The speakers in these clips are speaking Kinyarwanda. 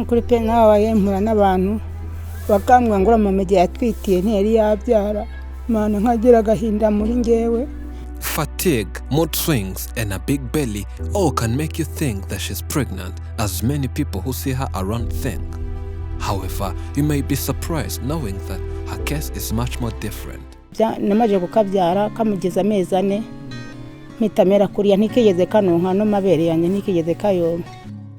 Kuri pe nabaye mpura n'abantu bakambwira ngo mama igihe yatwitiye ntiyari yabyara mana nkagira agahinda muri ngewe. Fatigue, mood swings, and a big belly all can make you think that she's pregnant, as many people who see her around think. However, you may be surprised knowing that her case is much more different. Namaje kukabyara kamugeza amezi 4 mitamera kuriya ntikigeze kanonka no mabere yanjye ntikigeze kayonka.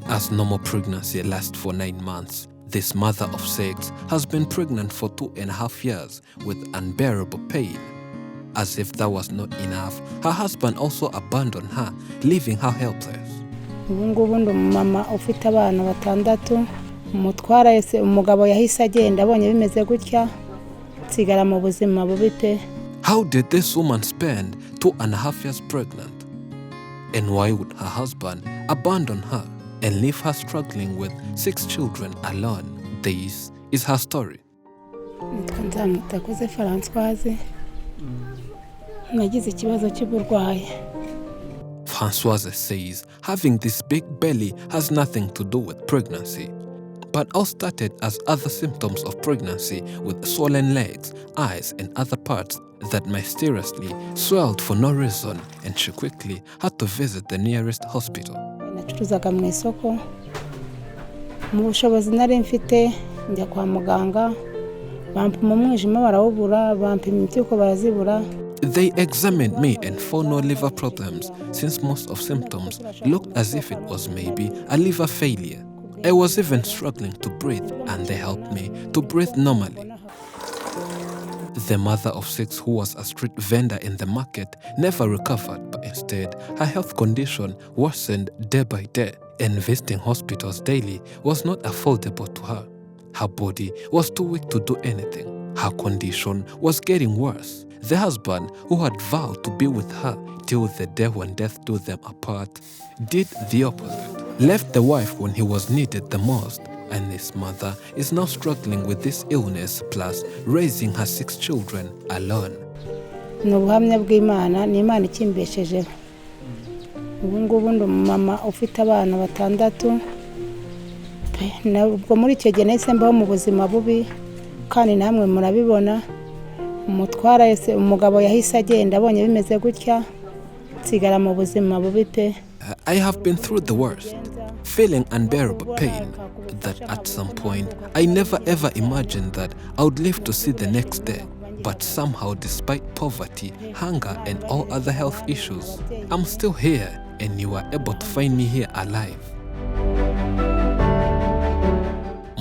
As normal pregnancy lasts for 9 months, this mother of 6 has been pregnant for 2.5 years with unbearable pain. As if that was not enough, her husband also abandoned her, leaving her helpless. Ngubu ndo mama ufite abana 6 umutwara yese umugabo yahise agenda abonye bimeze gutya tsigara mu buzima bubi pe. How did this woman spend 2.5 years pregnant? And why would her husband abandon her and leave her struggling with 6 children alone? This is her story. Nzamwitakoze Françoise. Nagize ikibazo cy'uburwayi. Françoise says having this big belly has nothing to do with pregnancy, but all started as other symptoms of pregnancy with swollen legs, eyes, and other parts that mysteriously swelled for no reason, and she quickly had to visit the nearest hospital. Nacuruzaga mu isoko. Mu bushobozi nari mfite njya kwa muganga. Bampima umwijima barawubura, bampima impyiko barazibura. They examined me and found no liver problems, since most of symptoms looked as if it was maybe a liver failure. I was even struggling to breathe, and they helped me to breathe normally. The mother of 6, who was a street vendor in the market, never recovered, but instead her health condition worsened day by day, and visiting hospitals daily was not affordable to her. Her body was too weak to do anything. Her condition was getting worse. The husband, who had vowed to be with her till the day when death do them apart, did the opposite. Left the wife when he was needed the most, and this mother is now struggling with this illness plus raising her 6 children alone. N'ubuhamya bw'Imana ni Imana ikimbeshejeho. Ngubu ndo mama ufite abana 6. Nabwo muri icyo gihe nahise mbaho mu buzima bubi kandi namwe murabibona. Umutwara yese umugabo yahise agenda abonye bimeze gutya tsigara mu buzima bubi pe. I have been through the worst, feeling unbearable pain that at some point I never ever imagined that I would live to see the next day. But somehow, despite poverty, hunger, and all other health issues, I'm still here, and you are able to find me here alive.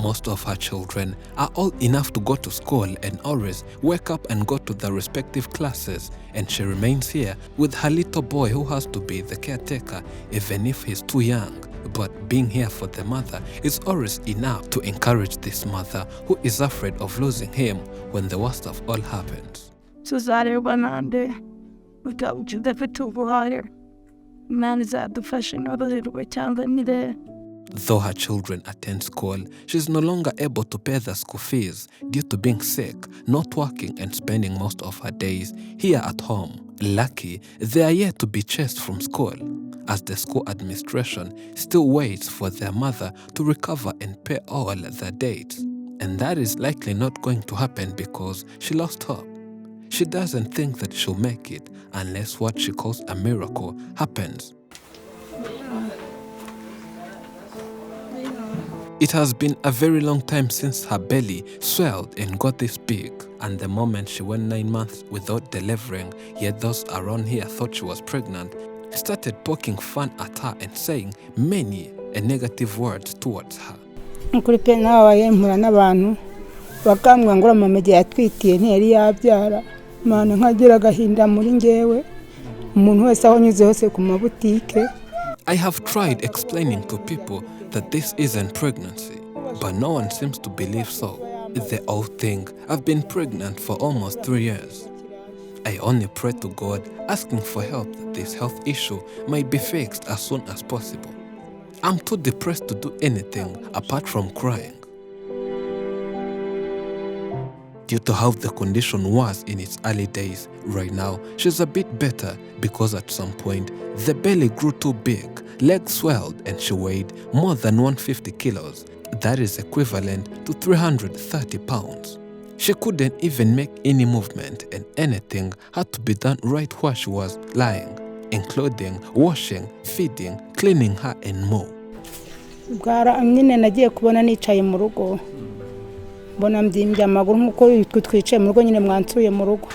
Most of her children are old enough to go to school and always wake up and go to their respective classes, and she remains here with her little boy who has to be the caretaker even if he's too young. But being here for the mother is always enough to encourage this mother who is afraid of losing him when the worst of all happens. Though her children attend school, she's no longer able to pay the school fees due to being sick, not working, and spending most of her days here at home. Lucky, they are yet to be chased from school, as the school administration still waits for their mother to recover and pay all their debts. And that is likely not going to happen because she lost hope. She doesn't think that she'll make it unless what she calls a miracle happens. It has been a very long time since her belly swelled and got this big, and the moment she went 9 months without delivering, yet those around here thought she was pregnant, started poking fun at her and saying many negative words towards her. Kuri pe nabaye mpura n'abantu bakambwira ngo mama igihe yatwitiye ntiyari yabyara mana nkagira agahinda muri ngewe umuntu wese aho nyuze hose ku mabutike. I have tried explaining to people that this isn't pregnancy, but no one seems to believe so. They all think I've been pregnant for almost 3 years. I only pray to God, asking for help that this health issue might be fixed as soon as possible. I'm too depressed to do anything apart from crying. Due to how the condition was in its early days, right now she's a bit better because at some point the belly grew too big, legs swelled, and she weighed more than 150 kilos. That is equivalent to 330 pounds. She couldn't even make any movement, and anything had to be done right where she was lying, including washing, feeding, cleaning her, and more. nyine nagiye kubona nicaye mu rugo mbona mbyimbye amaguru nkuko twicaye mu rugo nyine mwansuye mu rugo.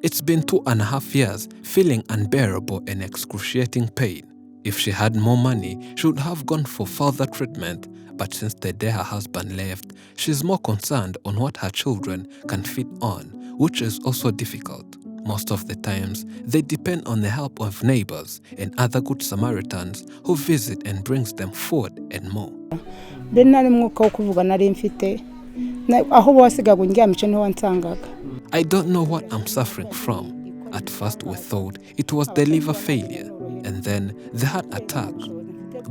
It's been 2.5 years feeling unbearable and excruciating pain. If she had more money, she would have gone for further treatment, but since the day her husband left, she's more concerned on what her children can feed on, which is also difficult. Most of the times, they depend on the help of neighbors and other good Samaritans who visit and brings them food and more. I don't know what I'm suffering from. At first we thought it was the liver failure and then the heart attack.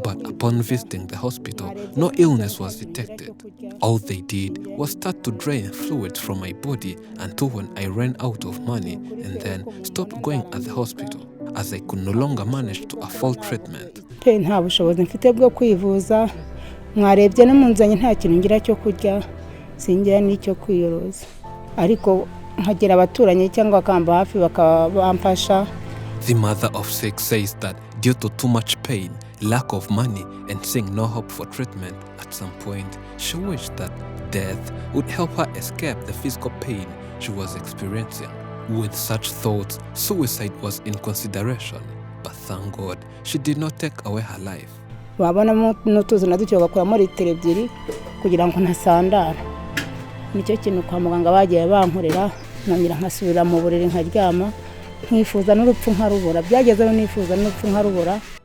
But upon visiting the hospital, no illness was detected. All they did was start to drain fluids from my body until when I ran out of money and then stopped going at the hospital as I could no longer manage to afford treatment. Nta bushobozi mfite bwo kwivuza, mwarebye n'umunzanye nta kintu ngira cyo kurya, singira n'icyo kwiyoroza. Ariko nkagera abaturanyi cyangwa akamba hafi bakabamfasha. The mother of 6 says that due to too much pain, lack of money, and seeing no hope for treatment, at some point, she wished that death would help her escape the physical pain she was experiencing. With such thoughts, suicide was in consideration, but thank God, she did not take away her life. Wabona n'utuzi naducyo gakuramo litiro 2 kugira ngo ntasandara. Nicyo kintu kwa muganga bagiye bankorera, nanyira nkasubira mu buriri nkaryama.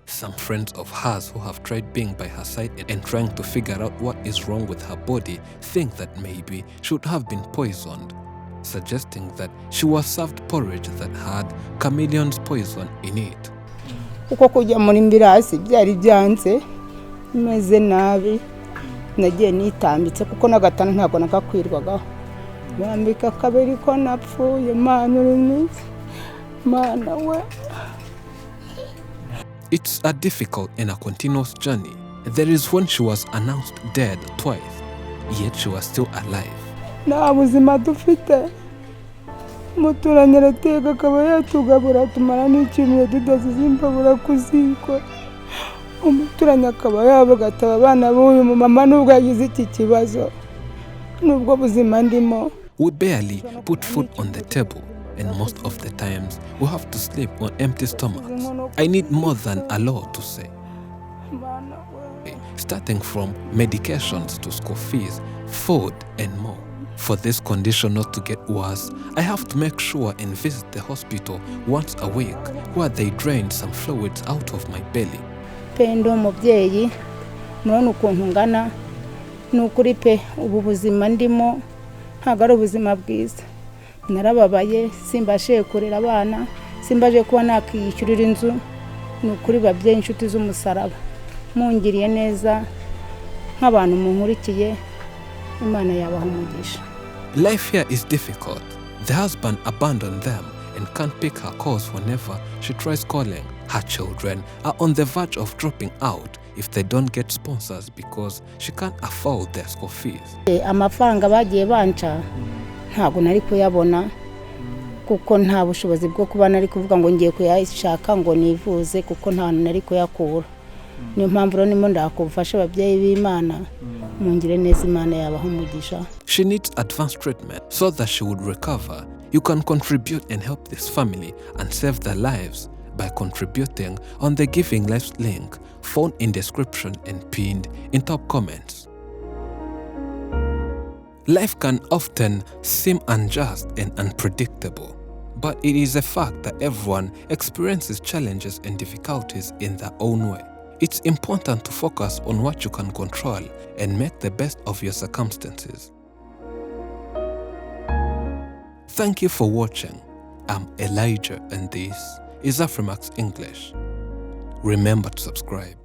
Some friends of hers who have tried being by her side and trying to figure out what is wrong with her body think that maybe she would have been poisoned, suggesting that she was served porridge that had chameleon's poison in it. Uko kujya muri mbirasi byari byanze meze nabi nagiye nitambitse kuko nagatana ntago nakakwirwagaho bambika kabiri ko napfuye mana urumeze. It's a difficult and a continuous journey. There is when she was announced dead twice, yet she was still alive. Na buzima dufite muturanye rateka akaba yatugabura tumara n'ikintu tudazizimbabura kuziko umuturanye akaba yabagataba abana b'uyu mama nubwo yagize iki kibazo nubwo buzima ndimo. We barely put food on the table, and most of the times we have to sleep on empty stomachs. I need more than a lot to say. Starting from medications to school fees, food, and more. For this condition not to get worse, I have to make sure and visit the hospital once a week where they drain some fluids out of my belly. Pendo mubyeyi, murabona ukuntu ngana, nukuri pe ubu buzima ndimo ntago ari ubuzima bwiza. Narababaye simbashe kurera abana, simbaje kuba nakiyishyurira inzu, nukuri babyeyi inshuti z'umusaraba. Mungiriye neza nk'abantu munkurikiye, Imana yabaha umugisha. Life here is difficult. The husband abandoned them and can't pick her calls whenever she tries calling. Her children are on the verge of dropping out if they don't get sponsors because she can't afford their school fees. Amafaranga bagiye banca ntago nari kuyabona kuko nta bushobozi bwo kuba nari kuvuga ngo ngiye kuyashaka ngo nivuze kuko nta nari kuyakura. Niyo mpamvu rero nimo ndakufasha ababyeyi b'Imana mungire neza Imana yabaho umugisha. She needs advanced treatment so that she would recover. You can contribute and help this family and save their lives by contributing on the Giving Lives link found in description and pinned in top comments. Life can often seem unjust and unpredictable, but it is a fact that everyone experiences challenges and difficulties in their own way. It's important to focus on what you can control and make the best of your circumstances. Thank you for watching. I'm Elijah and this is Afrimax English. Remember to subscribe.